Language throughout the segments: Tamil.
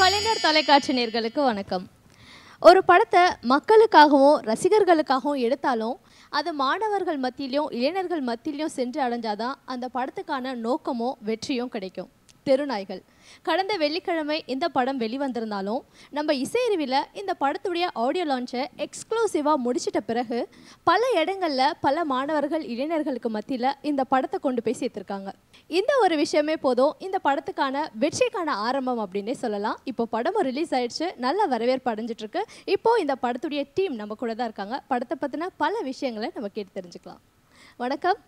கலைஞர் தொலைக்காட்சி நேயர்களுக்கு வணக்கம். ஒரு படத்தை மக்களுக்காகவும் ரசிகர்களுக்காகவும் எடுத்தாலும் அது மாணவர்கள் மத்தியிலையும் இளைஞர்கள் மத்தியிலையும் சென்று அடைஞ்சாதான் அந்த படத்துக்கான நோக்கமோ வெற்றியும் கிடைக்கும். தெருநாய்கள் கடந்த வெள்ளிக்கிழமை இந்த படம் வெளிவந்திருந்தாலும் நம்ம இசையறிவில் இந்த படத்துடைய ஆடியோ லான்ச்சை எக்ஸ்க்ளூசிவாக முடிச்சிட்ட பிறகு பல இடங்களில் பல மாணவர்கள் இளைஞர்களுக்கு மத்தியில் இந்த படத்தை கொண்டு போய் சேர்த்துருக்காங்க. இந்த ஒரு விஷயமே போதும் இந்த படத்துக்கான வெற்றிக்கான ஆரம்பம் அப்படின்னே சொல்லலாம். இப்போ படமும் ரிலீஸ் ஆயிடுச்சு, நல்ல வரவேற்பு அடைஞ்சிட்ருக்கு. இப்போது இந்த படத்துடைய டீம் நம்ம கூட தான் இருக்காங்க. படத்தை பற்றின பல விஷயங்களை நம்ம கேட்டு தெரிஞ்சுக்கலாம். வணக்கம்,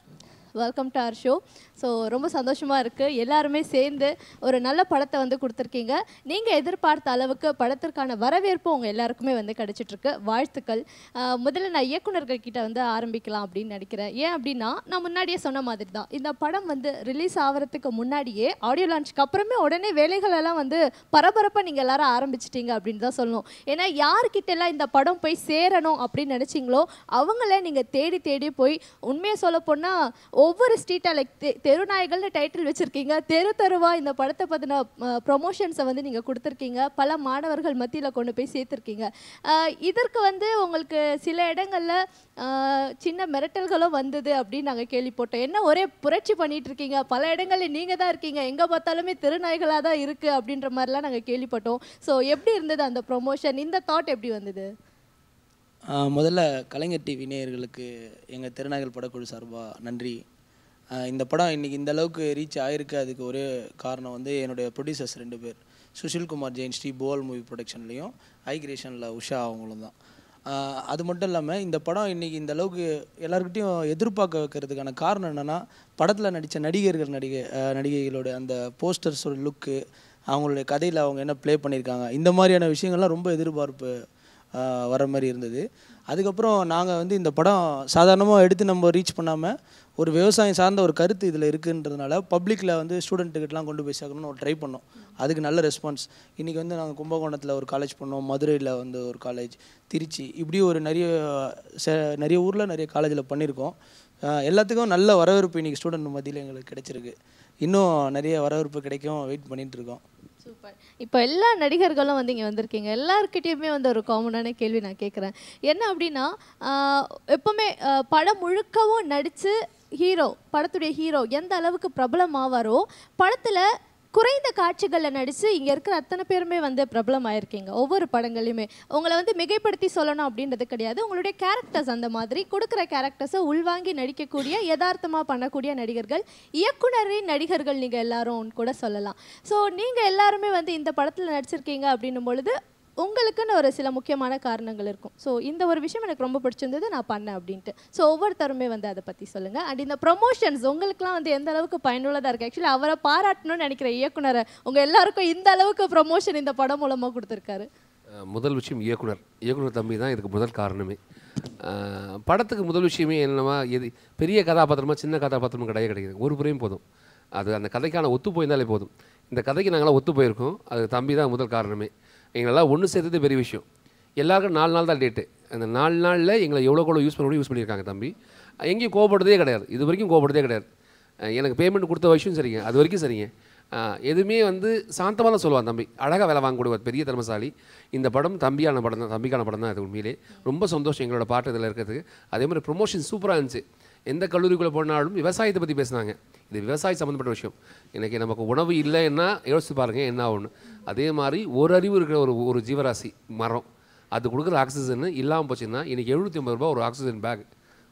welcome to our show. So ரொம்ப சந்தோஷமாக இருக்குது, எல்லாருமே சேர்ந்து ஒரு நல்ல படத்தை வந்து கொடுத்துருக்கீங்க. நீங்கள் எதிர்பார்த்த அளவுக்கு படத்திற்கான வரவேற்பு உங்கள் எல்லாருக்குமே வந்து கிடச்சிட்ருக்கு. வாழ்த்துக்கள். முதல்ல நான் இயக்குநர்கள் கிட்ட வந்து ஆரம்பிக்கலாம் அப்படின்னு நினைக்கிறேன். ஏன் அப்படின்னா, நான் முன்னாடியே சொன்ன மாதிரி தான் இந்த படம் வந்து ரிலீஸ் ஆகிறதுக்கு முன்னாடியே ஆடியோ லான்ச்சுக்கு அப்புறமே உடனே வேலைகளெல்லாம் வந்து பரபரப்பாக நீங்கள் எல்லாரும் ஆரம்பிச்சிட்டிங்க அப்படின்னு தான் சொல்லணும். ஏன்னா யார்கிட்டெல்லாம் இந்த படம் போய் சேரணும் அப்படின்னு நினச்சிங்களோ அவங்கள நீங்கள் தேடி தேடி போய், உண்மையை சொல்ல போனால் ஒவ்வொரு ஸ்ட்ரீட்டாக லைக் தெருநாய்கள்னு டைட்டில் வச்சுருக்கீங்க, தெரு தெருவாக இந்த படத்தை பற்றின ப்ரொமோஷன்ஸை வந்து நீங்கள் கொடுத்துருக்கீங்க, பல மாணவர்கள் மத்தியில் கொண்டு போய் சேர்த்துருக்கீங்க. இதற்கு வந்து உங்களுக்கு சில இடங்களில் சின்ன மிரட்டல்களும் வந்தது அப்படின்னு நாங்கள் கேள்விப்பட்டோம். என்ன ஒரே புரட்சி பண்ணிட்டு இருக்கீங்க, பல இடங்களில் நீங்கள் தான் இருக்கீங்க, எங்கே பார்த்தாலுமே தெருநாய்களாக தான் இருக்குது அப்படின்ற மாதிரிலாம் நாங்கள் கேள்விப்பட்டோம். ஸோ எப்படி இருந்தது அந்த ப்ரொமோஷன், இந்த தாட் எப்படி வந்தது? முதல்ல கலைஞர் டிவி நேயர்களுக்கு எங்கள் தெருநாய்கள் படக்குழு சார்பாக நன்றி. இந்த படம் இன்றைக்கி இந்த அளவுக்கு ரீச் ஆகிருக்கு, அதுக்கு ஒரே காரணம் வந்து என்னுடைய ப்ரொடியூசர்ஸ் 2 பேர், சுஷில்குமார் ஜெயின் ஸ்ரீ போல் மூவி ப்ரொடக்ஷன்லேயும் ஐ கிரியேஷனில் உஷா அவங்களும் தான். அது மட்டும் இல்லாமல் இந்த படம் இன்றைக்கி இந்த அளவுக்கு எல்லாருக்கிட்டையும் எதிர்பார்க்க வைக்கிறதுக்கான காரணம் என்னென்னா, படத்தில் நடித்த நடிகைகளோட அந்த போஸ்டர்ஸோட லுக்கு, அவங்களுடைய கதையில் அவங்க என்ன ப்ளே பண்ணியிருக்காங்க, இந்த மாதிரியான விஷயங்கள்லாம் ரொம்ப எதிர்பார்ப்பு வர மாதிரி இருந்தது. அதுக்கப்புறம் நாங்கள் வந்து இந்த படம் சாதாரணமாக எடுத்து நம்ம ரீச் பண்ணாமல் ஒரு விவசாயம் சார்ந்த ஒரு கருத்து இதில் இருக்குன்றதுனால பப்ளிக்கில் வந்து ஸ்டூடெண்ட்டுக்கிட்டலாம் கொண்டு போய் சேர்க்கணும்னு ஒரு ட்ரை பண்ணோம். அதுக்கு நல்ல ரெஸ்பான்ஸ். இன்றைக்கி வந்து நாங்கள் கும்பகோணத்தில் ஒரு காலேஜ் பண்ணோம், மதுரையில் வந்து ஒரு காலேஜ், திருச்சி, இப்படி ஒரு நிறைய ஊரில் நிறைய காலேஜில் பண்ணியிருக்கோம். எல்லாத்துக்கும் நல்ல வரவேற்பு இன்றைக்கி ஸ்டூடெண்ட் மத்தியில் எங்களுக்கு கிடைச்சிருக்கு. இன்னும் நிறைய வரவேற்பு கிடைக்கும், வெயிட் பண்ணிகிட்டு இருக்கோம். சூப்பர். இப்போ எல்லா நடிகர்களும் வந்து இங்கே வந்திருக்கீங்க, எல்லாருக்கிட்டையுமே வந்து ஒரு காமனான கேள்வி நான் கேட்குறேன். என்ன அப்படின்னா, எப்போவுமே படம் முழுக்கவும் நடித்து படத்துடைய ஹீரோ எந்த அளவுக்கு பிரபலம் ஆவாரோ, படத்தில் குறைந்த காட்சிகளில் நடித்து இங்கே இருக்கிற அத்தனை பேருமே வந்து பிரபலம் ஆயிருக்கீங்க. ஒவ்வொரு படங்களையுமே உங்களை வந்து மிகைப்படுத்தி சொல்லணும் அப்படின்றது கிடையாது. உங்களுடைய கேரக்டர்ஸ் அந்த மாதிரி கொடுக்குற கேரக்டர்ஸை உள்வாங்கி நடிக்கக்கூடிய, யதார்த்தமாக பண்ணக்கூடிய நடிகர்கள், இயக்குனரின் நடிகர்கள் நீங்கள் எல்லாரும் கூட சொல்லலாம். ஸோ நீங்கள் எல்லாருமே வந்து இந்த படத்தில் நடிச்சிருக்கீங்க அப்படின்னும் பொழுது உங்களுக்குன்னு ஒரு சில முக்கியமான காரணங்கள் இருக்கும். ஸோ இந்த ஒரு விஷயம் எனக்கு ரொம்ப பிடிச்சிருந்தது, நான் பண்ணேன் அப்படின்ட்டு. ஸோ ஒவ்வொருத்தருமே வந்து அதை பற்றி சொல்லுங்கள். அண்ட் இந்த ப்ரொமோஷன்ஸ் உங்களுக்குலாம் வந்து எந்த அளவுக்கு பயனுள்ளதாக இருக்குது? ஆக்சுவலி அவரை பாராட்டணும்னு நினைக்கிற இயக்குனரை உங்கள் எல்லாருக்கும் இந்த அளவுக்கு ப்ரொமோஷன் இந்த படம் மூலமாக கொடுத்துருக்காரு. முதல் விஷயம் இயக்குனர் தம்பி தான் இதுக்கு முதல் காரணமே. படத்துக்கு முதல் விஷயமே என்னமா, பெரிய கதாபாத்திரமா சின்ன கதாபாத்திரமும் கிடையாது. ஒரு புறையும் போதும், அது அந்த கதைக்கான ஒத்து போயிருந்தாலே போதும். இந்த கதைக்கு நாங்களாம் ஒத்து போயிருக்கோம், அது தம்பி தான் முதல் காரணமே. எங்களெல்லாம் ஒன்று சேர்த்தது பெரிய விஷயம். எல்லாருக்கும் 4 நாள் தான் டேட்டு. அந்த 4 நாளில் எங்களை எவ்வளோ யூஸ் பண்ணியிருக்காங்க தம்பி. எங்கேயும் கோபப்படுறதே கிடையாது, இது வரைக்கும் கோபப்படுறதே கிடையாது. எனக்கு பேமெண்ட் கொடுத்த விஷயம் சரிங்க, அது வரைக்கும் சரிங்க. எதுவுமே வந்து சாந்தமாக தான் சொல்லுவான் தம்பி, அழகாக வேலை வாங்க கொடுவார், பெரிய திறமசாலி. இந்த படம் தம்பிக்கான படம் தான். அது உண்மையிலே ரொம்ப சந்தோஷம் எங்களோட பாட்டு இதில் இருக்கிறதுக்கு. அதே மாதிரி ப்ரொமோஷன் சூப்பராக இருந்துச்சு. எந்த கல்லூரிக்குள்ளே போனாலும் விவசாயத்தை பற்றி பேசுனாங்க. இது விவசாயம் சம்மந்தப்பட்ட விஷயம். எனக்கு நமக்கு உணவு இல்லைன்னா யோசிச்சு பாருங்கள் என்ன ஆகும்னு. அதே மாதிரி ஒரு அறிவு இருக்கிற ஒரு ஜீவராசி மரம், அது கொடுக்குற ஆக்சிஜன் இல்லாமல் போச்சுன்னா இன்றைக்கி 750 ரூபா ஒரு ஆக்சிஜன் பேக்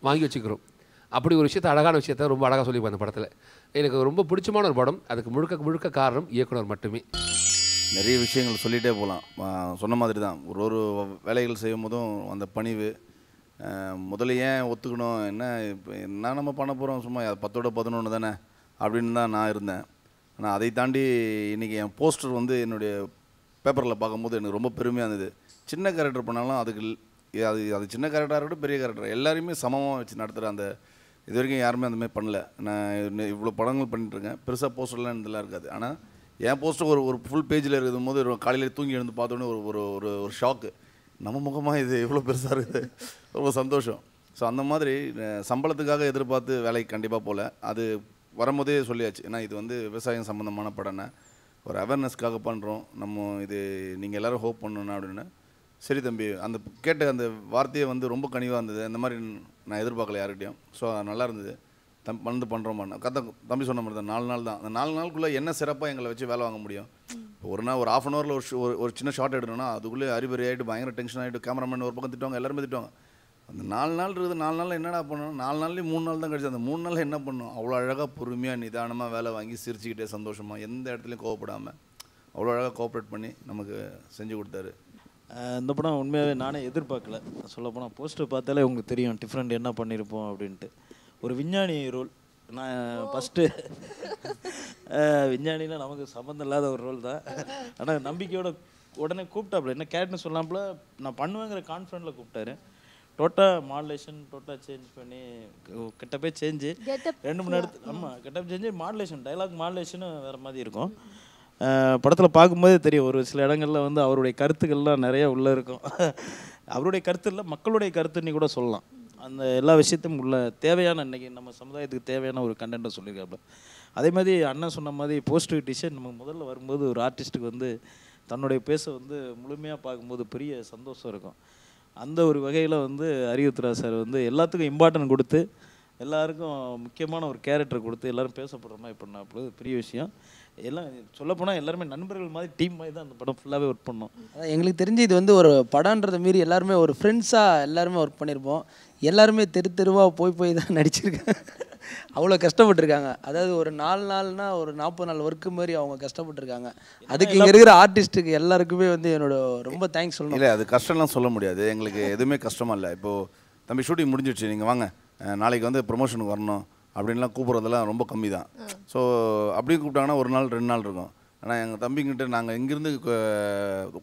வாங்கி வச்சுக்கிறோம். அப்படி ஒரு விஷயத்தை, அழகான விஷயத்தை ரொம்ப அழகாக சொல்லியிருப்பேன் அந்த படத்தில். எனக்கு ரொம்ப பிடிச்சமான ஒரு படம். அதுக்கு முழுக்க காரணம் இயக்குனர் மட்டுமே. நிறைய விஷயங்கள் சொல்லிகிட்டே போகலாம். சொன்ன மாதிரி தான் ஒரு வேலைகள் செய்யும் போதும் அந்த பணிவு, முதல்ல ஏன் ஒத்துக்கணும், இப்போ என்ன நம்ம பண்ண போகிறோம், சும்மா 10ஓட 11 தானே அப்படின்னு தான் நான் இருந்தேன். ஆனால் அதை தாண்டி இன்றைக்கி என் போஸ்டர் வந்து என்னுடைய பேப்பரில் பார்க்கும்போது எனக்கு ரொம்ப பெருமையாக இருந்தது. சின்ன கேரக்டர் பண்ணாலும் அது சின்ன கேரக்டராக இருக்கட்டும் பெரிய கேரக்டர் எல்லாரையுமே சமமாக வச்சு நடத்துகிற அந்த இது வரைக்கும் யாருமே அந்தமாதிரி பண்ணல. நான் இவ்வளோ படங்கள் பண்ணிட்டுருக்கேன், பெருசாக போஸ்டர்லாம் இதெல்லாம் இருக்காது. ஆனால் என் போஸ்டர் ஒரு ஃபுல் பேஜில் இருக்கும் போது காலையில் தூங்கி எழுந்து பார்த்தோன்னே ஒரு ஷாக்கு, நம்ம முகமாக இது எவ்வளோ பெருசாக இருக்குது, ரொம்ப சந்தோஷம். ஸோ அந்த மாதிரி சம்பளத்துக்காக எதிர்பார்த்து வேலைக்கு கண்டிப்பாக போகல. அது வரும்போதே சொல்லியாச்சு, ஏன்னா இது வந்து விவசாயம் சம்மந்தமான படம்னா ஒரு அவேர்னஸ்க்காக பண்ணுறோம், நம்ம இது நீங்கள் எல்லோரும் ஹோப் பண்ணணும் அப்படின்னு. சரி தம்பி, அந்த கேட்ட அந்த வார்த்தையை வந்து ரொம்ப கனிவாக இருந்தது. அந்த மாதிரி நான் எதிர்பார்க்கல யார்கிட்டையும். ஸோ நல்லா இருந்தது. வந்து பண்ணுறோமா தம்பி சொன்ன மாதிரி தான் 4 நாள் தான். அந்த 4 நாளுக்குள்ளே என்ன சிறப்பாக எங்களை வச்சு வேலை வாங்க முடியும்? ஒரு நாள் ஒரு ½ ஹவரில் ஒரு சின்ன ஷார்ட் எடுக்கணும்னா அதுக்குள்ளே அறிபறி ஆகிட்டு பயங்கர டென்ஷன் ஆகிட்டு கேமராமேன் ஒரு பக்கம் திட்டுவாங்க, எல்லாருமே திட்டுவாங்க. அந்த 4 நாள் இருக்குது. 4 நாளில் என்னடா பண்ணணும்? 4 நாள்லேயும் 3 நாள் தான் கிடச்சி. அந்த 3 நாளில் என்ன பண்ணணும்? அவ்வளோ அழகாக பொறுமையாக நிதானமாக வேலை வாங்கி சிரிச்சுக்கிட்டே சந்தோஷமாக எந்த இடத்துலையும் கோவப்படாமல் அவ்வளோ அழகாக கோஆப்ரேட் பண்ணி நமக்கு செஞ்சு கொடுத்தாரு. இந்த படம் உண்மையாகவே நானே எதிர்பார்க்கல. சொல்லப்போனால் போஸ்டர் பார்த்தாலே உங்களுக்கு தெரியும் டிஃப்ரெண்ட் என்ன பண்ணியிருப்போம் அப்படின்ட்டு. ஒரு விஞ்ஞானி ரோல். நான் ஃபஸ்ட்டு விஞ்ஞானினா நமக்கு சம்மந்தம் இல்லாத ஒரு ரோல் தான். ஆனால் நம்பிக்கையோட உடனே கூப்பிட்டாப்புல, என்ன கேரக்டர்னு சொல்லாமல நான் பண்ணுவேங்கிற கான்ஃபிடென்ட்டில் கூப்பிட்டாரு. டோட்டல் மாடுலேஷன் சேஞ்ச் பண்ணி கிட்டப்பே சேஞ்சு 2 மணி நேரத்துக்கு. ஆமாம், கிட்டப் சேஞ்சு மாடுலேஷன், டைலாக் மாடுலேஷனும் வேறு மாதிரி இருக்கும். படத்தில் பார்க்கும்போதே தெரியும் ஒரு சில இடங்களில் வந்து அவருடைய கருத்துக்கள்லாம் நிறையா உள்ளே இருக்கும். அவருடைய கருத்து இல்லை, மக்களுடைய கருத்துன்னு கூட சொல்லலாம். அந்த எல்லா விஷயத்தையும் உள்ள தேவையான இன்றைக்கி நம்ம சமுதாயத்துக்கு தேவையான ஒரு கண்டென்ட்டை சொல்லியிருக்காப்புல. அதே மாதிரி அண்ணன் சொன்ன மாதிரி போஸ்டிவிட்டிஷன் நம்ம முதல்ல வரும்போது ஒரு ஆர்டிஸ்ட்டுக்கு வந்து தன்னுடைய பேச வந்து முழுமையாக பார்க்கும்போது பெரிய சந்தோஷம் இருக்கும். அந்த ஒரு வகையில் வந்து அரியுத்ரா சார் வந்து எல்லாத்துக்கும் இம்பார்ட்டன்ட் கொடுத்து எல்லாருக்கும் முக்கியமான ஒரு கேரக்டர் கொடுத்து எல்லோரும் பேசப்படுற மாதிரி பண்ணாப்புல பெரிய விஷயம். எல்லாம் சொல்லப்போனால் எல்லாருமே நண்பர்கள் மாதிரி டீம் மாதிரி தான் அந்த படம் ஃபுல்லாகவே ஒர்க் பண்ணோம். அதான் எங்களுக்கு தெரிஞ்சு இது வந்து ஒரு படன்றதை மீறி எல்லாருமே ஒரு ஃப்ரெண்ட்ஸாக எல்லாருமே ஒர்க் பண்ணியிருப்போம். எல்லாருமே தெருவாக போய் தான் நடிச்சிருக்காங்க. அவ்வளோ கஷ்டப்பட்டுருக்காங்க. அதாவது ஒரு 4 நாள்னா ஒரு 40 நாள் ஒர்க்கு மாதிரி அவங்க கஷ்டப்பட்டுருக்காங்க. அதுக்கு இங்கே இருக்கிற ஆர்டிஸ்ட்டுக்கு எல்லாருக்குமே வந்து என்னோட ரொம்ப தேங்க்ஸ் சொல்லணும். இல்லை, அது கஷ்டம்லாம் சொல்ல முடியாது. எங்களுக்கு எதுவுமே கஷ்டமாக இல்லை. இப்போது தம்பி ஷூட்டிங் முடிஞ்சிடுச்சு, நீங்கள் வாங்க நாளைக்கு வந்து ப்ரொமோஷனுக்கு வரணும் அப்படின்லாம் கூப்பிட்றதெல்லாம் ரொம்ப கம்மி தான். ஸோ அப்படி கூப்பிட்டாங்கன்னா 1 நாள் 2 நாள் இருக்கும். ஆனால் எங்கள் தம்பிங்கிட்ட நாங்கள் இங்கேருந்து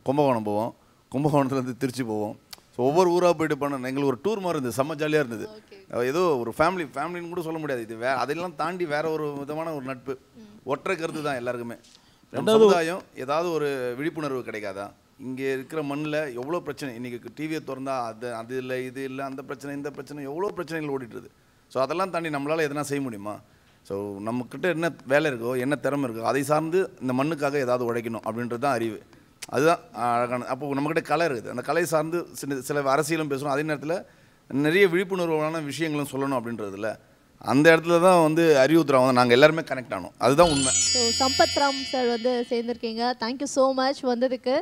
கும்பகோணம் போவோம், கும்பகோணத்துலேருந்து திருச்சி போவோம். ஸோ ஒவ்வொரு ஊராக போய்ட்டு பண்ணோம். எங்களுக்கு ஒரு டூர் மாதிரி இருந்தது, செம்ம ஜாலியாக இருந்தது. ஏதோ ஒரு ஃபேமிலின்னு கூட சொல்ல முடியாது. இது அதெல்லாம் தாண்டி வேற ஒரு விதமான ஒரு நட்பு, ஒற்றை கருத்து தான் எல்லாருக்குமே. சமுதாயம் ஏதாவது ஒரு விழிப்புணர்வு கிடைக்காதா? இங்கே இருக்கிற மண்ணில் எவ்வளோ பிரச்சனை, இன்றைக்கி டிவியை திறந்தா அது இல்லை இது இல்லை அந்த பிரச்சனை இந்த பிரச்சனை எவ்வளோ பிரச்சனைகள் ஓடிட்டுருது. ஸோ அதெல்லாம் தாண்டி நம்மளால் எதனா செய்ய முடியுமா? ஸோ நம்மக்கிட்ட என்ன வேலை இருக்கோ என்ன திறமை இருக்கோ அதை சார்ந்து இந்த மண்ணுக்காக ஏதாவது உழைக்கணும் அப்படின்றது தான் அறிவு. அதுதான் அழகான. அப்போது நம்மக்கிட்ட கலை இருக்குது, அந்த கலை சார்ந்து சில அரசியலும் பேசணும், அதே நேரத்தில் நிறைய விழிப்புணர்வான விஷயங்களும் சொல்லணும் அப்படின்றதுல அந்த இடத்துல தான் வந்து அரியுத்ரா வந்து நாங்கள் எல்லாருமே கனெக்ட் ஆனோம். அதுதான் உண்மை. ஸோ சம்பத் ராம் சார் வந்து சேர்ந்துருக்கீங்க. தேங்க்யூ ஸோ மச் வந்ததுக்கு.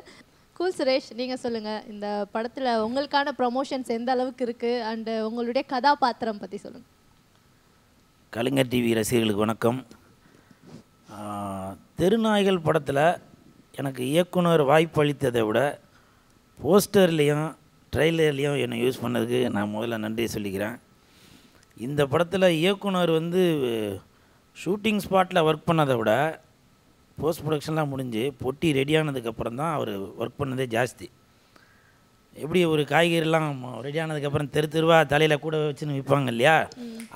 கூல் சுரேஷ், நீங்கள் சொல்லுங்கள், இந்த படத்தில் உங்களுக்கான ப்ரமோஷன்ஸ் எந்த அளவுக்கு இருக்குது அண்டு உங்களுடைய கதாபாத்திரம் பற்றி சொல்லுங்கள். கலைஞர் டிவி ரசிகர்களுக்கு வணக்கம். தெருநாய்கள் படத்தில் எனக்கு இயக்குனர் வாய்ப்பு அளித்ததை விட போஸ்டர்லேயும் ட்ரெய்லர்லேயும் என்னை யூஸ் பண்ணதுக்கு நான் முதல்ல நன்றி சொல்லிக்கிறேன். இந்த படத்தில் இயக்குனர் வந்து ஷூட்டிங் ஸ்பாட்டில் ஒர்க் பண்ணதை விட போஸ்ட் ப்ரொடக்ஷன்லாம் முடிஞ்சு பொட்டி ரெடியானதுக்கப்புறம் தான் அவர் ஒர்க் பண்ணதே ஜாஸ்தி. எப்படி ஒரு காய்கறிலாம் ரெடியானதுக்கப்புறம் தெருவாக தலையில் கூட வச்சுன்னு விற்பாங்க இல்லையா,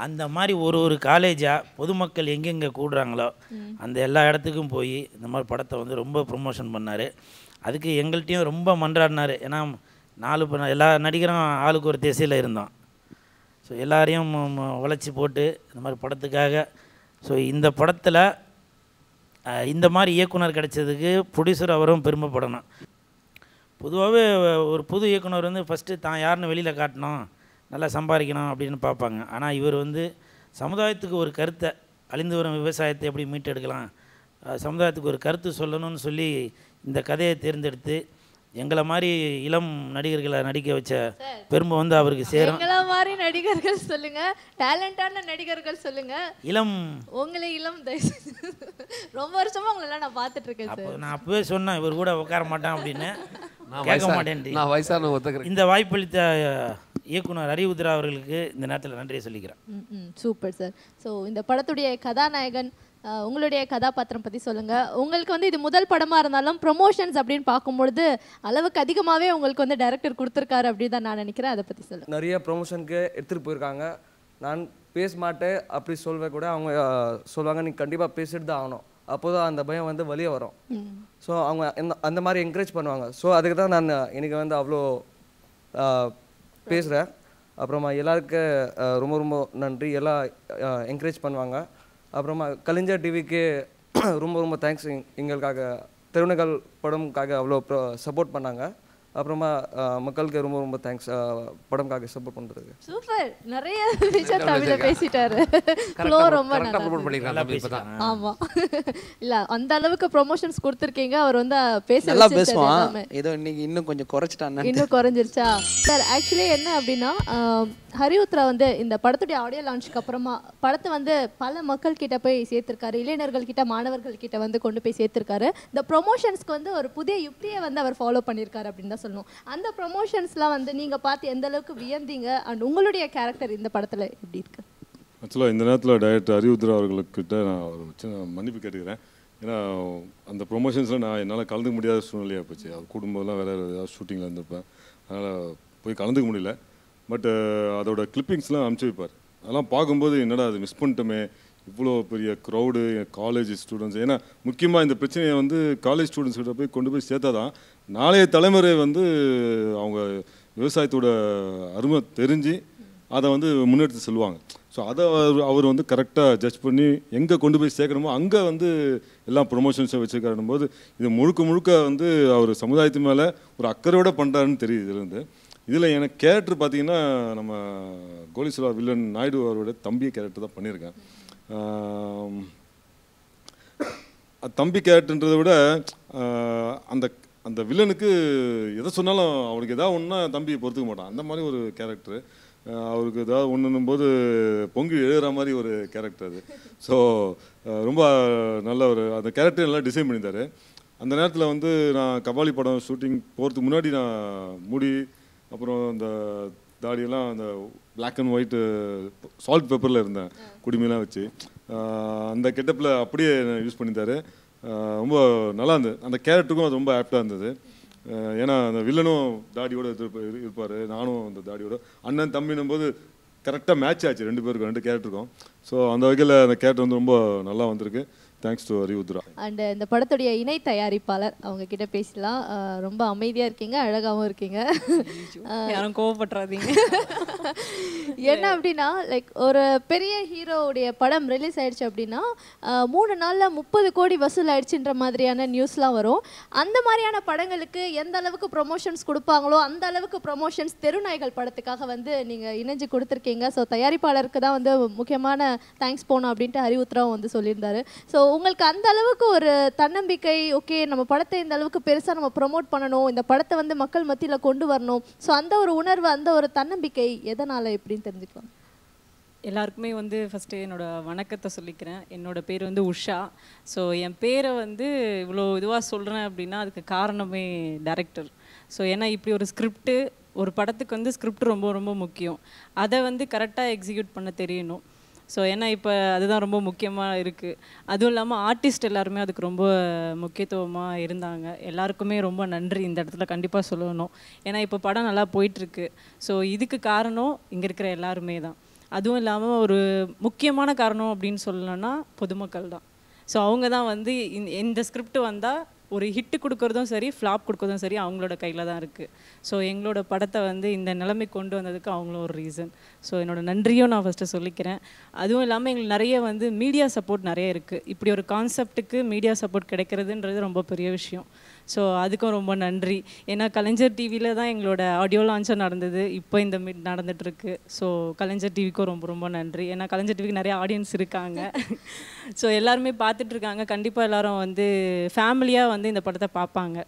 அந்த மாதிரி ஒரு காலேஜாக பொதுமக்கள் எங்கெங்கே கூடுறாங்களோ அந்த எல்லா இடத்துக்கும் போய் இந்த மாதிரி படத்தை வந்து ரொம்ப ப்ரொமோஷன் பண்ணார். அதுக்கு எங்கள்கிட்டையும் ரொம்ப மன்றாடினார். ஏன்னா 4 எல்லா நடிகரும் ஆளுக்கு ஒரு திசையில் இருந்தோம். ஸோ எல்லாரையும் உழைச்சி போட்டு இந்த மாதிரி படத்துக்காக. ஸோ இந்த படத்தில் இந்த மாதிரி இயக்குனர் கிடைச்சதுக்கு ப்ரொடியூசர் அவரும் பெருமைப்படணும். பொதுவாகவே ஒரு புது இயக்குனர் வந்து ஃபஸ்ட்டு தான் யாருன்னு வெளியில் காட்டணும், நல்லா சம்பாதிக்கணும் அப்படின்னு பார்ப்பாங்க. ஆனால் இவர் வந்து சமுதாயத்துக்கு ஒரு கருத்தை, அழிந்து வரும் விவசாயத்தை எப்படி மீட்டெடுக்கலாம், சமுதாயத்துக்கு ஒரு கருத்து சொல்லணும்னு சொல்லி இந்த கதையை தேர்ந்தெடுத்து எங்களை மாதிரி இளம் நடிகர்களை நடிக்க வச்ச பெருமை வந்து அவருக்கு சேரும். எங்களை மாதிரி நடிகர்கள் சொல்லுங்க, டேலண்டான நடிகர்கள் சொல்லுங்க, இளம் உங்களை இளம் ரொம்ப வருஷமா உங்களெல்லாம் நான் பார்த்துட்டு இருக்கேன் சார். நான் அப்பவே சொன்னேன் இவர் கூட உட்கார மாட்டேன் அப்படின்னு, கேட்க மாட்டேன். நான் வயசான ஒத்துக்கிறேன். இந்த வாய்ப்பளித்த இயக்குனர் அரியுத்ரா அவர்களுக்கு இந்த நேரத்தில் நன்றியை சொல்லிக்கிறேன். Super sir. ஸோ இந்த படத்துடைய கதாநாயகன், உங்களுடைய கதாபாத்திரம் பற்றி சொல்லுங்கள். உங்களுக்கு வந்து இது முதல் படமாக இருந்தாலும் ப்ரொமோஷன்ஸ் அப்படின்னு பார்க்கும்பொழுது அளவுக்கு அதிகமாகவே உங்களுக்கு வந்து டைரக்டர் கொடுத்துருக்காரு அப்படின்னு தான் நான் நினைக்கிறேன். அதை பற்றி சொல்லுங்கள். நிறைய ப்ரொமோஷனுக்கு எடுத்துகிட்டு போயிருக்காங்க. நான் பேச மாட்டேன் அப்படி சொல்வேன் கூட, அவங்க சொல்லுவாங்க நீ கண்டிப்பாக பேசிட்டு தான் ஆகணும், அப்போ தான் அந்த பயம் வந்து வெளியே வரும். ஸோ அவங்க அந்த மாதிரி என்கரேஜ் பண்ணுவாங்க. ஸோ அதுக்கு தான் நான் எனக்கு வந்து அவ்வளோ பேசுகிறேன். அப்புறமா எல்லாருக்கு ரொம்ப ரொம்ப நன்றி. எல்லாம் என்கரேஜ் பண்ணுவாங்க. அப்புறமா கலைஞர் டிவிக்கு ரொம்ப ரொம்ப தேங்க்ஸ். எங்களுக்காக திருநகல் படம்காக அவ்வளோ சப்போர்ட் பண்ணாங்க. அப்புறமா மக்களுக்கு ரொம்ப ரொம்ப தேங்க்ஸ் படம்காக சப்போர்ட் பண்ணுறதுக்கு. சூப்பர், நிறைய விஷயம் தமிழ்ல பேசிட்டாரு. ஃப்ளோ ரொம்ப நல்லா. ஆமா, இல்ல அந்த அளவுக்கு ப்ரொமோஷன்ஸ் கொடுத்துருக்கீங்க. அவர் வந்து நல்லா பேசுவான். ஏதோ இன்னைக்கு இன்னும் கொஞ்சம் குறைச்சிட்டாங்க. இன்னும் குறைஞ்சிருச்சா சார்? ஆக்சுவலி என்ன அப்படின்னா, ஹரி உத்ரா வந்து இந்த படத்துடைய ஆடியோ லான்ச்சுக்கு அப்புறமா படத்தை வந்து பல மக்கள் கிட்ட போய் சேர்த்திருக்காரு, இளைஞர்கள் கிட்ட, மாணவர்கள் கிட்ட வந்து கொண்டு போய் சேர்த்திருக்காரு. இந்த ப்ரொமோஷன்ஸ்க்கு வந்து ஒரு புதிய யுக்தியை வந்து அவர் ஃபாலோ பண்ணியிருக்காரு அப்படின்னு தான் சொல்லணும். அந்த ப்ரொமோஷன்ஸ்லாம் வந்து நீங்க பார்த்து எந்த அளவுக்கு வியந்தீங்க, அண்ட் உங்களுடைய கேரக்டர் இந்த படத்துல எப்படி இருக்கு? ஆக்சுவலாக இந்த நேரத்தில் டைரக்டர் ஹரி உத்ரா அவர்களுக்கிட்ட நான் ஒரு சின்ன மன்னிப்பு கேட்டுக்கிறேன். ஏன்னா அந்த ப்ரொமோஷன்ஸில் நான் என்னால் கலந்துக்க முடியாத சூழ்நிலையாக போச்சு. அது குடும்பம்லாம் வேறு ஏதாவது ஷூட்டிங்கில் இருந்திருப்பேன், அதனால் போய் கலந்துக்க முடியல. பட் அதோட கிளிப்பிங்ஸ்லாம் அனுப்பிச்சி வைப்பார். அதெல்லாம் பார்க்கும்போது என்னடா அது மிஸ் பண்ணிட்டோமே, இவ்வளோ பெரிய க்ரௌடு, காலேஜ் ஸ்டூடெண்ட்ஸ். ஏன்னா முக்கியமாக இந்த பிரச்சனையை வந்து காலேஜ் ஸ்டூடெண்ட்ஸ் கிட்ட போய் கொண்டு போய் சேர்த்தா தான் நாளைய தலைமுறை வந்து அவங்க விவசாயத்தோட அருமை தெரிஞ்சு அதை வந்து முன்னெடுத்து செல்வாங்க. ஸோ அதை அவர் வந்து கரெக்டாக ஜட்ஜ் பண்ணி எங்கே கொண்டு போய் சேர்க்கணுமோ அங்கே வந்து எல்லா ப்ரொமோஷன்ஸை வச்சுருக்காருன்னும் போது இது முழுக்க முழுக்க வந்து அவர் சமுதாயத்து மேலே ஒரு அக்கறையோடு பண்ணுறாருன்னு தெரியுது. இதுலேருந்து இதில் எனக்கு கேரக்டர் பார்த்தீங்கன்னா நம்ம கோலிசுலா வில்லன் நாயுடு அவரோட தம்பி கேரக்டர் தான் பண்ணியிருக்கேன். தம்பி கேரக்டர்ன்றதை விட அந்த அந்த வில்லனுக்கு எதை சொன்னாலும் அவனுக்கு எதாவது ஒன்றா தம்பியை பொறுத்துக்க மாட்டான். அந்த மாதிரி ஒரு கேரக்டரு. அவருக்கு ஏதாவது ஒன்றுன்னும் போது பொங்கி எழுதுகிற மாதிரி ஒரு கேரக்டர் அது. ஸோ ரொம்ப நல்ல ஒரு அந்த கேரக்டர் நல்லா டிசைன் பண்ணியிருந்தார். அந்த நேரத்தில் வந்து நான் கபாலி படம் ஷூட்டிங் போகிறதுக்கு முன்னாடி நான் முடி அப்புறம் அந்த தாடியெல்லாம் அந்த பிளாக் அண்ட் ஒயிட்டு சால்ட் பேப்பரில் இருந்தேன், குடிமையெல்லாம் வச்சு. அந்த கெட்டப்பில் அப்படியே யூஸ் பண்ணியிருந்தார். ரொம்ப நல்லா இருந்தது. அந்த கேரக்டருக்கும் அது ரொம்ப ஆப்டாக இருந்தது. ஏன்னா அந்த வில்லனும் தாடியோடு இருப்பார், நானும் அந்த தாடியோட அண்ணன் தம்பினும் போது கரெக்டாக மேட்ச் ஆச்சு ரெண்டு பேருக்கும், ரெண்டு கேரக்டருக்கும். ஸோ அந்த வகையில் அந்த கேரக்டர் வந்து ரொம்ப நல்லா வந்திருக்கு. Thanks to Hari Uthra. And இந்த படத்துடைய இணை தயாரிப்பாளர் அவங்க கிட்ட பேசலாம். ரொம்ப அமைதியாக இருக்கீங்க, அழகாகவும் இருக்கீங்க. யாரும் கோவப்பட்டுறாதீங்க. என்ன அப்படின்னா, லைக் ஒரு பெரிய ஹீரோவுடைய படம் ரிலீஸ் ஆயிடுச்சு அப்படின்னா 3 நாளில் 30 கோடி வசூல் ஆயிடுச்சுன்ற மாதிரியான நியூஸ்லாம் வரும். அந்த மாதிரியான படங்களுக்கு எந்த அளவுக்கு ப்ரொமோஷன்ஸ் கொடுப்பாங்களோ அந்த அளவுக்கு ப்ரொமோஷன்ஸ் தெருநாய்கள் படத்துக்காக வந்து நீங்கள் இணைஞ்சு கொடுத்துருக்கீங்க. ஸோ தயாரிப்பாளருக்கு தான் வந்து முக்கியமான தேங்க்ஸ் போகணும் அப்படின்ட்டு ஹரி உத்ராவும் வந்து சொல்லியிருந்தாரு. ஸோ உங்களுக்கு அந்த அளவுக்கு ஒரு தன்னம்பிக்கை, ஓகே நம்ம படத்தை இந்த அளவுக்கு பெருசாக நம்ம ப்ரொமோட் பண்ணணும், இந்த படத்தை வந்து மக்கள் மத்தியில் கொண்டு வரணும், ஸோ அந்த ஒரு உணர்வு, அந்த ஒரு தன்னம்பிக்கை எதனால் எப்படின்னு தெரிஞ்சுக்கலாம்? எல்லாருக்குமே வந்து ஃபஸ்ட்டு என்னோட வணக்கத்தை சொல்லிக்கிறேன். என்னோட பேர் வந்து உஷா. ஸோ என் பேரை வந்து இவ்வளோ இதுவாக சொல்கிறேன் அப்படின்னா அதுக்கு காரணமே டைரக்டர். ஸோ ஏன்னா இப்படி ஒரு ஸ்கிரிப்டு, ஒரு படத்துக்கு வந்து ஸ்கிரிப்ட் ரொம்ப ரொம்ப முக்கியம். அதை வந்து கரெக்டாக எக்ஸிக்யூட் பண்ண தெரியணும். ஸோ ஏன்னா இப்போ அதுதான் ரொம்ப முக்கியமாக இருக்குது. அதுவும் இல்லாமல் ஆர்டிஸ்ட் எல்லாருமே அதுக்கு ரொம்ப முக்கியத்துவமாக இருந்தாங்க. எல்லாருக்குமே ரொம்ப நன்றி இந்த இடத்துல கண்டிப்பாக சொல்லணும். ஏன்னா இப்போ படம் நல்லா போயிட்டுருக்கு. ஸோ இதுக்கு காரணம் இங்கே இருக்கிற எல்லாருமே தான். அதுவும் இல்லாமல் ஒரு முக்கியமான காரணம் அப்படின்னு சொல்லணும்னா பொதுமக்கள் தான். ஸோ அவங்க தான் வந்து இந்த ஸ்கிரிப்ட் வந்தால் ஒரு ஹிட்டு கொடுக்குறதும் சரி, ஃப்ளாப் கொடுக்குறதும் சரி அவங்களோட கையில் தான் இருக்குது. ஸோ எங்களோட படத்தை வந்து இந்த நிலைமை கொண்டு வந்ததுக்கு அவங்களும் ஒரு ரீசன். ஸோ என்னோடய நன்றியும் நான் ஃபஸ்ட்டு சொல்லிக்கிறேன். அதுவும் இல்லாமல் எங்களுக்கு நிறைய வந்து மீடியா சப்போர்ட் நிறைய இருக்குது. இப்படி ஒரு கான்செப்ட்டுக்கு மீடியா சப்போர்ட் கிடைக்கிறதுன்றது ரொம்ப பெரிய விஷயம். ஸோ அதுக்கும் ரொம்ப நன்றி. ஏன்னா கலைஞர் டிவியில் தான் எங்களோட ஆடியோ லான்ச்சும் நடந்தது, இப்போ இந்த நடந்துகிட்ருக்கு. ஸோ கலைஞர் டிவிக்கும் ரொம்ப ரொம்ப நன்றி. ஏன்னா கலைஞர் டிவிக்கு நிறைய ஆடியன்ஸ் இருக்காங்க. ஸோ எல்லாருமே பார்த்துட்ருக்காங்க. கண்டிப்பாக எல்லோரும் வந்து ஃபேமிலியாக வந்து இந்த படத்தை பார்ப்பாங்க.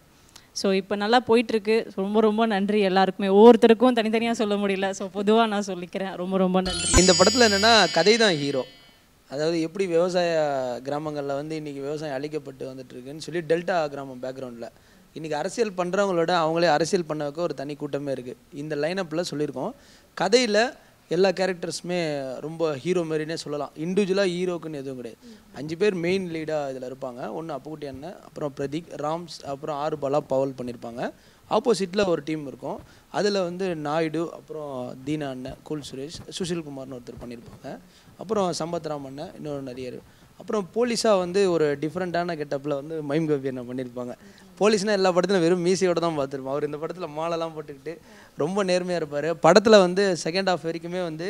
ஸோ இப்போ நல்லா போயிட்டுருக்கு. ரொம்ப ரொம்ப நன்றி எல்லாருக்குமே. ஒவ்வொருத்தருக்கும் தனித்தனியாக சொல்ல முடியல. ஸோ பொதுவாக நான் சொல்லிக்கிறேன், ரொம்ப ரொம்ப நன்றி. இந்த படத்தில் என்னென்னா கதை தான் ஹீரோ. அதாவது எப்படி விவசாய கிராமங்களில் வந்து இன்றைக்கி விவசாயம் அழிக்கப்பட்டு வந்துட்டுருக்குன்னு சொல்லி டெல்டா கிராமம் பேக்ரவுண்டில் இன்றைக்கி அரசியல் பண்ணுறவங்களோட அவங்களே அரசியல் பண்ண வைக்க ஒரு தனி கூட்டமே இருக்குது. இந்த லைனப்பில் சொல்லியிருக்கோம். கதையில் எல்லா கேரக்டர்ஸுமே ரொம்ப ஹீரோ மாரினே சொல்லலாம். இண்டிவிஜுவலாக ஹீரோக்குன்னு எதுவும் கிடையாது. 5 பேர் மெயின் லீடாக இதில் இருப்பாங்க. ஒன்று அப்புக்குட்டி அண்ணன், அப்புறம் பிரதீக், ராம்ஸ், அப்புறம் 6 பாலா பவல் பண்ணியிருப்பாங்க. ஆப்போசிட்டில் ஒரு டீம் இருக்கும். அதில் வந்து நாயுடு, அப்புறம் தீனா அண்ணன், கூல் சுரேஷ், சுஷில்குமார்னு ஒருத்தர் பண்ணியிருப்பாங்க. அப்புறம் சம்பத்ராம் அண்ணன், இன்னொரு நிறைய. அப்புறம் போலீஸாக வந்து ஒரு டிஃப்ரெண்ட்டான கெட்டப்பில் வந்து மைம் கவி என்ன பண்ணியிருப்பாங்க. போலீஸ்னால் எல்லா படத்துலையும் வெறும் மீசையோடு தான் பார்த்துருப்போம். அவர் இந்த படத்தில் மாலைலாம் போட்டுக்கிட்டு ரொம்ப நேர்மையாக இருப்பார். படத்தில் வந்து செகண்ட் ஹாஃப் வரைக்குமே வந்து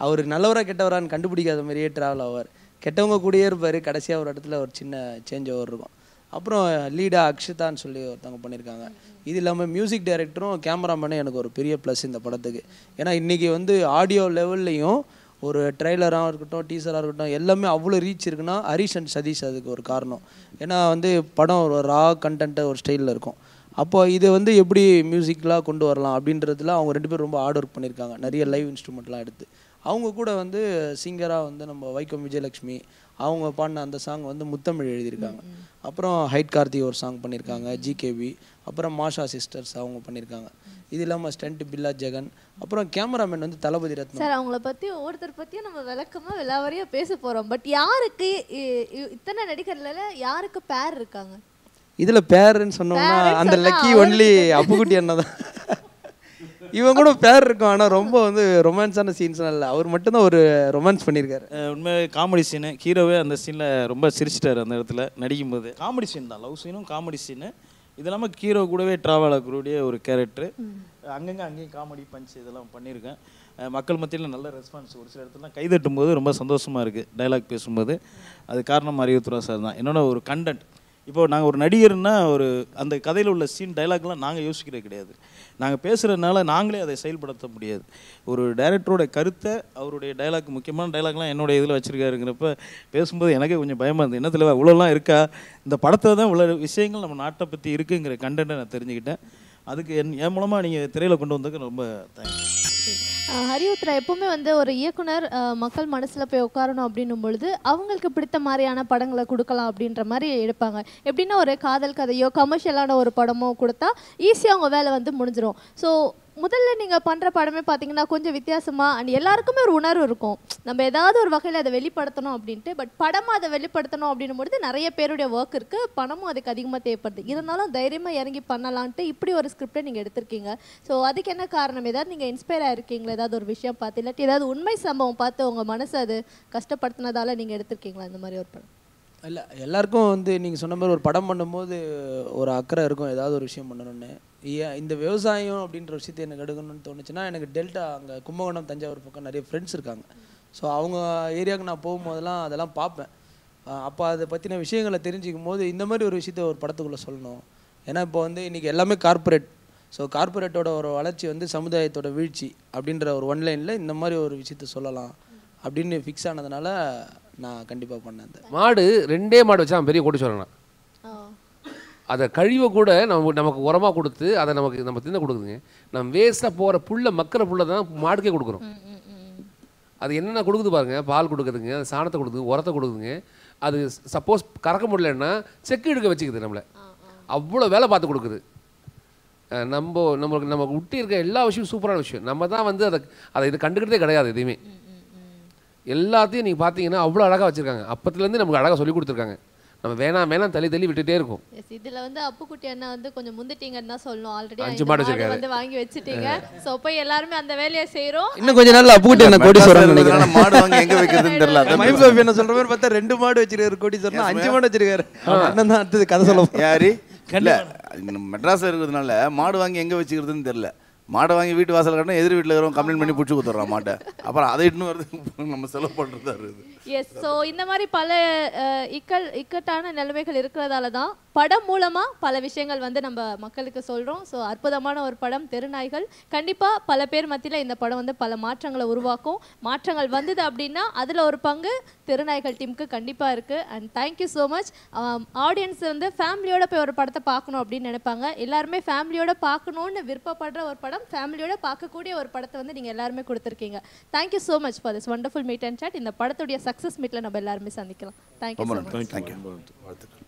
அவர் நல்லவராக கெட்டவரான்னு கண்டுபிடிக்காத மாதிரியே ட்ராவல் ஆவார். கெட்டவங்க கூடயே இருப்பார், கடைசியாக ஒரு இடத்துல ஒரு சின்ன சேஞ்ச் ஓவர் இருக்கும். அப்புறம் லீடாக அக்ஷிதான்னு சொல்லி ஒருத்தவங்க பண்ணியிருக்காங்க. இது இல்லாமல் மியூசிக் டைரக்டரும் கேமராமேனும் எனக்கு ஒரு பெரிய ப்ளஸ் இந்த படத்துக்கு. ஏன்னா இன்றைக்கி வந்து ஆடியோ லெவல்லையும் ஒரு ட்ரெய்லராக இருக்கட்டும், டீசராக இருக்கட்டும், எல்லாமே அவ்வளோ ரீச் இருக்குன்னா ஹரிஷ் அண்ட் சதீஷ் அதுக்கு ஒரு காரணம். ஏன்னா வந்து படம் ஒரு ரா கண்டென்ட்டு ஒரு ஸ்டைலில் இருக்கும். அப்போ இதை வந்து எப்படி மியூசிக்கலாக கொண்டு வரலாம் அப்படின்றதுல அவங்க 2 பேரும் ரொம்ப ஹார்ட் ஒர்க் பண்ணியிருக்காங்க. நிறைய லைவ் இன்ஸ்ட்ருமெண்ட்லாம் எடுத்து அவங்க கூட வந்து சிங்கராக வந்து நம்ம வைக்கம் விஜயலட்சுமி அவங்க பாடின அந்த சாங் வந்து முத்தமிழ் எழுதியிருக்காங்க. அப்புறம் ஹைட் கார்த்தி ஒரு சாங் பண்ணியிருக்காங்க, ஜிகேபி, அப்புறம் மாஷா சிஸ்டர்ஸ் அவங்க பண்ணியிருக்காங்க. இது இல்லாமல் ஸ்டண்ட் பில்லா ஜெகன், அப்புறம் கேமராமேன் வந்து தளபதி ரத்னம். சார் அவங்கள பற்றி ஒவ்வொருத்தர் பற்றியும் நம்ம விளக்கமாக விலாவரியாக பேச போகிறோம். பட் யாருக்கு இத்தனை நடிகர்ல யாருக்கு பேர் இருக்காங்க? இதில் பேருன்னு சொன்னோம்னா அந்த லக்கி ஒன்லி அப்புக்குட்டி அண்ணா தான். இவன் கூட பேர் இருக்கும், ஆனால் ரொம்ப வந்து ரொமான்ஸான சீன்ஸ்லாம் இல்லை. அவர் மட்டும்தான் ஒரு ரொமான்ஸ் பண்ணியிருக்காரு. உண்மையாக காமெடி சீனு, ஹீரோவே அந்த சீனில் ரொம்ப சிரிச்சிட்டார் அந்த இடத்துல நடிக்கும்போது. காமெடி சீன் தான், லவ் சீனும் காமெடி சீனு. இது இல்லாமல் ஹீரோ கூடவே ட்ராவல் ஆகக்கூடிய ஒரு கேரக்டர். அங்கங்கே அங்கேயும் காமெடி பஞ்ச் இதெல்லாம் பண்ணியிருக்கேன். மக்கள் மத்தியில் நல்ல ரெஸ்பான்ஸ். ஒரு சில இடத்துலலாம் கைதட்டும் போது ரொம்ப சந்தோஷமாக இருக்குது டைலாக் பேசும்போது. அது காரணம் அறிவுத்துறா சார் தான். என்னோட ஒரு கண்டென்ட். இப்போது நாங்கள் ஒரு நடிகர்னா ஒரு அந்த கதையில் உள்ள சீன் டைலாக்லாம் நாங்கள் யோசிக்கிறது கிடையாது. நாங்கள் பேசுகிறதுனால நாங்களே அதை செயல்படுத்த முடியாது. ஒரு டைரக்டரோட கருத்தை அவருடைய டைலாக், முக்கியமான டைலாக்லாம் என்னோடய இதில் வச்சுருக்காருங்கிறப்ப பேசும்போது எனக்கே கொஞ்சம் பயமாக இருந்தது. என்ன தெளிவாக இவ்வளோலாம் இருக்கா, இந்த படத்தில் தான் இவ்வளோ விஷயங்கள் நம்ம நாட்டை பற்றி இருக்குங்கிற கண்டென்ட்டை நான் தெரிஞ்சுக்கிட்டேன். அதுக்கு என் மூலமாக நீங்கள் திரையில் கொண்டு வந்ததுக்கு ரொம்ப தேங்க்ஸ். ஹரியுத்ரா எப்பவுமே வந்து ஒரு இயக்குனர் மக்கள் மனசில் போய் உட்காரணும் அப்படின்னும் பொழுது அவங்களுக்கு பிடித்த மாதிரியான படங்களை கொடுக்கலாம் அப்படின்ற மாதிரி எடுப்பாங்க. எப்படின்னா ஒரு காதல் கதையோ கமர்ஷியலான ஒரு படமோ கொடுத்தா ஈஸியாக அவங்க வேலை வந்து முடிஞ்சிடும். ஸோ முதல்ல நீங்கள் பண்ணுற படமே பார்த்தீங்கன்னா கொஞ்சம் வித்தியாசமாக அண்ட் எல்லாருக்குமே ஒரு உணர்வு இருக்கும், நம்ம ஏதாவது ஒரு வகையில் அதை வெளிப்படுத்தணும் அப்படின்ட்டு. பட் படமாக அதை வெளிப்படுத்தணும் அப்படின்னும் பொழுது நிறைய பேருடைய ஒர்க் இருக்குது, பணமும் அதுக்கு அதிகமாக தேவைப்படுது. இருந்தாலும் தைரியமாக இறங்கி பண்ணலான்ட்டு இப்படி ஒரு ஸ்கிரிப்டை நீங்கள் எடுத்திருக்கீங்க. ஸோ அதுக்கு என்ன காரணம்? ஏதாவது நீங்கள் இன்ஸ்பயர் ஆகிருக்கீங்களா? ஏதாவது ஒரு விஷயம் பார்த்து, இல்லாட்டி ஏதாவது உண்மை சம்பவம் பார்த்து உங்கள் மனசை அது கஷ்டப்படுத்தினதால நீங்கள் எடுத்திருக்கீங்களா இந்த மாதிரி ஒரு படம்? இல்லை, எல்லாருக்கும் வந்து நீங்கள் சொன்ன மாதிரி ஒரு படம் பண்ணும்போது ஒரு அக்கறை இருக்கும், ஏதாவது ஒரு விஷயம் பண்ணணும்னு. ஏன் இந்த விவசாயம் அப்படின்ற விஷயத்தை எனக்கு எடுக்கணும்னு தோணுச்சுன்னா, எனக்கு டெல்டா அங்கே கும்பகோணம் தஞ்சாவூர் பக்கம் நிறைய ஃப்ரெண்ட்ஸ் இருக்காங்க. ஸோ அவங்க ஏரியாவுக்கு நான் போகும்போதெல்லாம் அதெல்லாம் பார்ப்பேன். அப்போ அதை பற்றின விஷயங்களை தெரிஞ்சிக்கும் போது இந்த மாதிரி ஒரு விஷயத்த ஒரு படத்துக்குள்ளே சொல்லணும். ஏன்னா இப்போ வந்து இன்றைக்கி எல்லாமே கார்ப்பரேட். ஸோ கார்ப்பரேட்டோட ஒரு வளர்ச்சி வந்து சமுதாயத்தோட வீழ்ச்சி அப்படின்ற ஒரு ஒன்லைனில் இந்த மாதிரி ஒரு விஷயத்த சொல்லலாம் அப்படின்னு ஃபிக்ஸ் ஆனதுனால நான் கண்டிப்பாக பண்ணேன். மாடு 2 மாடு வச்சா பெரிய கோடீஸ்வரன். அதை கழிவை கூட நமக்கு உரமாக கொடுத்து அதை நம்ம தின்ன கொடுக்குதுங்க. நம்ம வேஸ்ட்டாக போகிற புல்லை மக்கிற புல்லை தான் மாடுக்கே கொடுக்குறோம். அது என்னென்ன கொடுக்குது பாருங்க, பால் கொடுக்குதுங்க, அது சாணத்தை கொடுக்குது, உரத்தை கொடுக்குதுங்க. அது சப்போஸ் கறக்க முடியலன்னா செக்கு எடுக்க வச்சுக்குது நம்மளை. அவ்வளோ வேலை பார்த்து கொடுக்குது. நமக்கு விட்டு இருக்க எல்லா விஷயமும் சூப்பரான விஷயம். நம்ம தான் வந்து அதை இது கண்டுக்கிட்டே கிடையாது. எதையுமே எல்லாத்தையும் நீங்கள் பார்த்தீங்கன்னா அவ்வளோ அழகாக வச்சுருக்காங்க. அப்பத்துலேருந்து நமக்கு அழகாக சொல்லி கொடுத்துருக்காங்க. நம்ம வேணாம் தள்ளி விட்டுட்டே இருக்கும். இதில் வந்து அப்புக்குட்டி அண்ணா வந்து கொஞ்சம் முந்திட்டீங்கன்னு தான் சொல்லணும். ஆல்ரெடி 5 மாடு வச்சிருக்காரு, வந்து வாங்கி வச்சுட்டீங்க. ஸோ போய் எல்லாருமே அந்த வேலையை செய்கிறோம். இன்னும் கொஞ்ச நாள் அப்புக்குட்டி அண்ணா கோடீஸ்வரன் நினைக்கிறேன். மாடு வாங்க எங்கே வைக்கிறதுன்னு தெரியல. மைம்சோஃபி என்ன சொல்கிற மாதிரி பார்த்தா 2 மாடு வச்சிருக்காரு கோடீஸ்வரன், 5 மாடு வச்சிருக்காரு. அண்ணன் தான் அடுத்தது கதை சொல்ல யாரு இல்லை, மெட்ராஸ் இருக்கிறதுனால மாடு வாங்கி எங்கே வச்சுக்கிறதுன்னு தெரில. மாடை வாங்கி வீட்டு வாசல் கட்டினா எதிர் வீட்டில் இருக்கிறவங்க கம்ப்ளைண்ட் பண்ணி பிடிச்சி கொடுத்துட்றான் மாட்டை. அப்புறம் அதை இட்டுன்னு வருது நம்ம செலவு பண்ணுறதா இருக்குது. எஸ், ஸோ இந்த மாதிரி பல இக்கட்டான நிலைமைகள் இருக்கிறதால தான் படம் மூலமாக பல விஷயங்கள் வந்து நம்ம மக்களுக்கு சொல்கிறோம். ஸோ அற்புதமான ஒரு படம் தெருநாய்கள். கண்டிப்பாக பல பேர் மத்தியில் இந்த படம் வந்து பல மாற்றங்களை உருவாக்கும். மாற்றங்கள் வந்தது அப்படின்னா அதில் ஒரு பங்கு தெருநாய்கள் டீமுக்கு கண்டிப்பாக இருக்குது. And thank you so much. Audience வந்து ஃபேமிலியோட போய் ஒரு படத்தை பார்க்கணும் அப்படின்னு நினைப்பாங்க. எல்லாருமே ஃபேமிலியோட பார்க்கணுன்னு விருப்பப்படுற ஒரு படம், ஃபேமிலியோட பார்க்கக்கூடிய ஒரு படத்தை வந்து நீங்கள் எல்லாருமே கொடுத்துருக்கீங்க. Thank you so much for this wonderful meet and chat. இந்த படத்துடைய சக்ஸஸ் மீட்டில் நம்ம எல்லாருமே சந்திக்கலாம். Thank you so much. தேங்க்யூ.